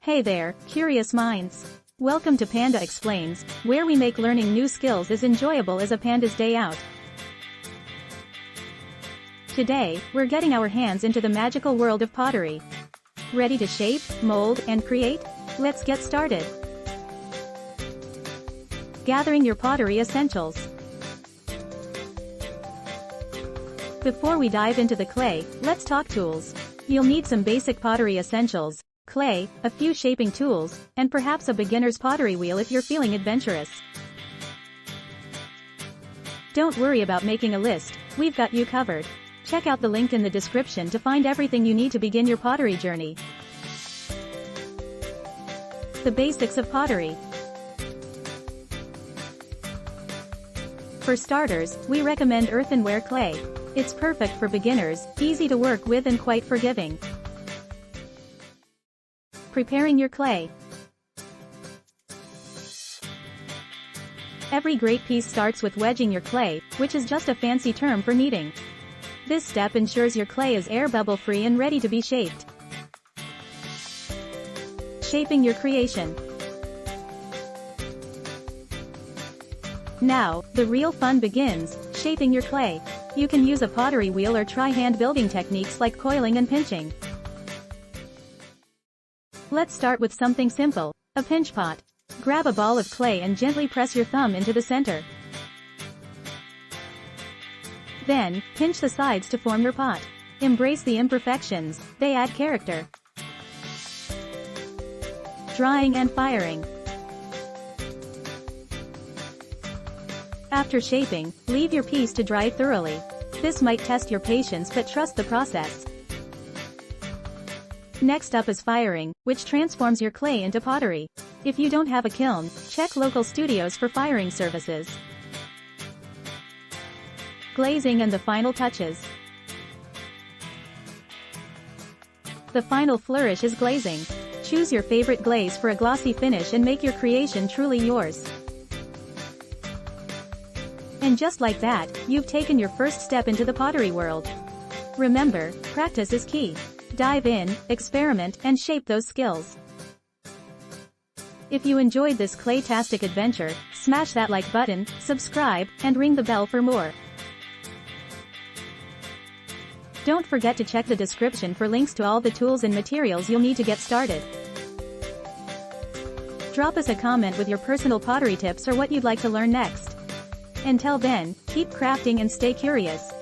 Hey there, curious minds. Welcome to Panda Explains, where we make learning new skills as enjoyable as a panda's day out. Today, we're getting our hands into the magical world of pottery. Ready to shape, mold, and create? Let's get started. Gathering your pottery essentials. Before we dive into the clay, let's talk tools. You'll need some basic pottery essentials: clay, a few shaping tools, and perhaps a beginner's pottery wheel if you're feeling adventurous. Don't worry about making a list, we've got you covered. Check out the link in the description to find everything you need to begin your pottery journey. The basics of pottery. For starters, we recommend earthenware clay. It's perfect for beginners, easy to work with and quite forgiving. Preparing your clay. Every great piece starts with wedging your clay, which is just a fancy term for kneading. This step ensures your clay is air bubble free and ready to be shaped. Shaping your creation. Now, the real fun begins, shaping your clay. You can use a pottery wheel or try hand building techniques like coiling and pinching. Let's start with something simple, a pinch pot. Grab a ball of clay and gently press your thumb into the center. Then, pinch the sides to form your pot. Embrace the imperfections, they add character. Drying and firing. After shaping, leave your piece to dry thoroughly. This might test your patience, but trust the process. Next up is firing, which transforms your clay into pottery. If you don't have a kiln, check local studios for firing services. Glazing and the final touches. The final flourish is glazing. Choose your favorite glaze for a glossy finish and make your creation truly yours. And just like that, you've taken your first step into the pottery world. Remember, practice is key. Dive in, experiment, and shape those skills. If you enjoyed this clay-tastic adventure, smash that like button, subscribe, and ring the bell for more. Don't forget to check the description for links to all the tools and materials you'll need to get started. Drop us a comment with your personal pottery tips or what you'd like to learn next. Until then, keep crafting and stay curious.